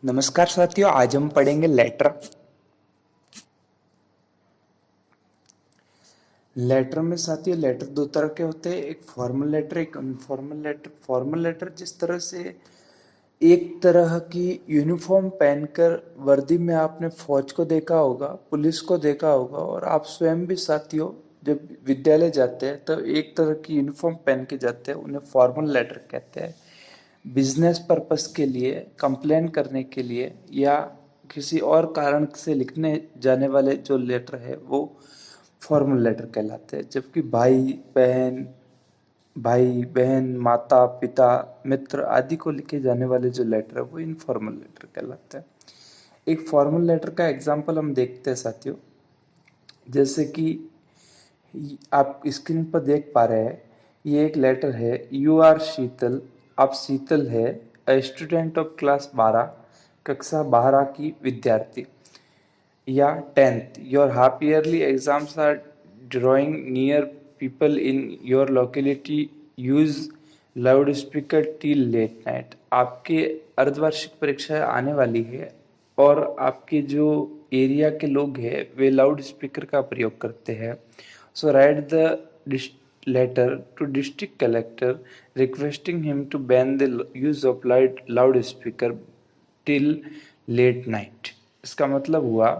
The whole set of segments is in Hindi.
नमस्कार साथियों, आज हम पढ़ेंगे लेटर। लेटर में साथियों, लेटर दो तरह के होते हैं, एक फॉर्मल लेटर, एक अनफॉर्मल लेटर। फॉर्मल लेटर जिस तरह से एक तरह की यूनिफॉर्म पहनकर वर्दी में आपने फौज को देखा होगा, पुलिस को देखा होगा, और आप स्वयं भी साथियों जब विद्यालय जाते हैं तो एक तरह की यूनिफॉर्म पहन के जाते हैं, उन्हें फॉर्मल लेटर कहते हैं। बिजनेस पर्पस के लिए, कंप्लेन करने के लिए या किसी और कारण से लिखने जाने वाले जो लेटर है वो फॉर्मल लेटर कहलाते हैं। जबकि भाई बहन, माता पिता, मित्र आदि को लिखे जाने वाले जो लेटर है वो इनफॉर्मल लेटर कहलाते हैं। एक फॉर्मल लेटर का एग्जाम्पल हम देखते हैं साथियों। जैसे कि आप स्क्रीन पर देख पा रहे हैं, ये एक लेटर है। यू आर शीतल, आप शीतल है, अ स्टूडेंट ऑफ क्लास 12, कक्षा 12 की विद्यार्थी। या 10th, your half yearly exams are drawing near, people in your locality use loud speaker till late night. आपके अर्धवार्षिक परीक्षाएं आने वाली है और आपके जो एरिया के लोग हैं वे लाउड स्पीकर का प्रयोग करते हैं। So write the letter to district collector requesting him to ban the use of loud speaker till late night. इसका मतलब हुआ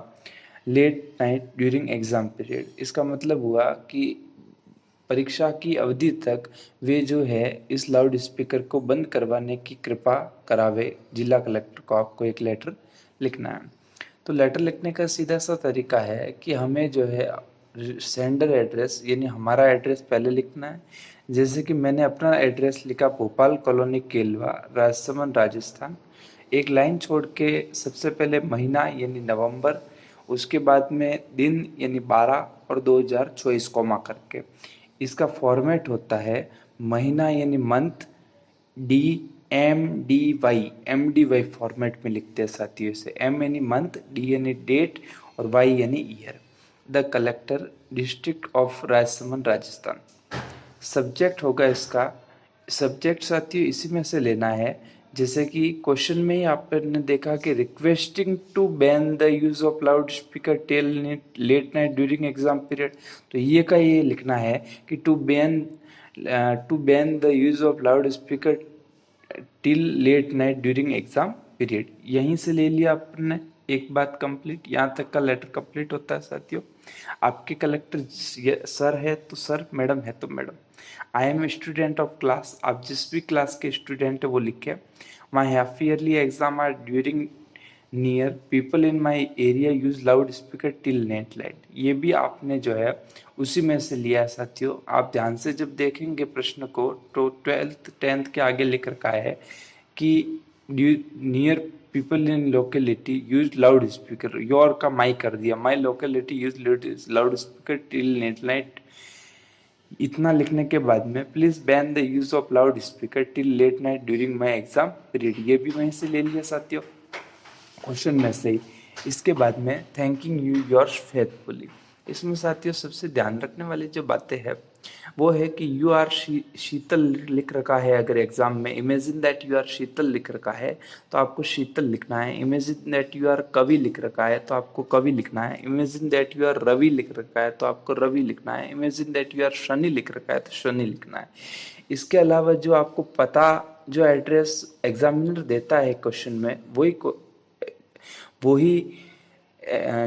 late night during exam period. इसका मतलब हुआ कि परीक्षा की अवधि तक वे जो है इस लाउड स्पीकर को बंद करवाने की कृपा करावे जिला कलेक्टर को। आपको एक लेटर लिखना है। तो लेटर लिखने का सीधा सा तरीका है कि हमें जो है सेंडर एड्रेस यानी हमारा एड्रेस पहले लिखना है। जैसे कि मैंने अपना एड्रेस लिखा भोपाल कॉलोनी केलवा, राजसमंद, राजस्थान। एक लाइन छोड़ के सबसे पहले महीना यानी नवंबर, उसके बाद में दिन यानी 12 और 2024 कॉमा करके। इसका फॉर्मेट होता है महीना यानी month, M D Y format में लिखते हैं साथियों। इसे एम यानी मंथ, डी यानी डेट और वाई यानी year. The collector, district of Rajsamand, Rajasthan. Subject होगा इसका, सब्जेक्ट साथियों इसी में से लेना है। जैसे कि क्वेश्चन में ही आपने देखा कि requesting to ban the use of loud speaker till late night during exam period. तो ये का ये लिखना है कि to ban the use of loud speaker till late night during exam period. यहीं से ले लिया आपने एक बात कंप्लीट। यहाँ तक का लेटर कंप्लीट होता है साथियों। आपके कलेक्टर सर है तो सर, मैडम है तो madam. I am student of class, आप जिस भी क्लास के स्टूडेंट है वो लिखे। My half yearly exam are during near, people in my area use loud speaker till net light. ये भी आपने जो है उसी में से लिया है साथियों। आप ध्यान से जब देखेंगे प्रश्न को तो 12th 10th के आगे लिख रखा है कि near people in locality use loud speaker. Your का माई कर दिया, my locality use loud speaker till net light. इतना लिखने के बाद में please ban the use of loud speaker till late night during my exam period. ये भी वहीं से ले लिया साथियों क्वेश्चन में से ही। इसके बाद में थैंकिंग यू योर्स फेथफुली। इसमें साथियों सबसे ध्यान रखने वाली जो बातें हैं वो है कि यू आर शीतल लिख रखा है अगर एग्जाम में। इमेजिन दैट यू आर शीतल लिख रखा है तो आपको शीतल लिखना है। इमेजिन दैट यू आर कवि लिख रखा है तो आपको कवि लिखना है। Imagine that you are Ravi लिख रखा है तो आपको रवि लिखना है। Imagine that you are Shani लिख रखा है तो शनि लिखना है। इसके अलावा जो आपको पता, जो एड्रेस एग्जामिनर देता है क्वेश्चन में, वही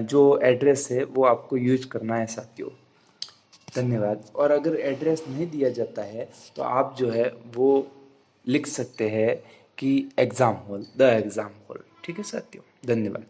जो एड्रेस है वो आपको यूज करना है साथियों। धन्यवाद। और अगर एड्रेस नहीं दिया जाता है तो आप जो है वो लिख सकते हैं कि exam hall, the exam hall. ठीक है साथियों, धन्यवाद।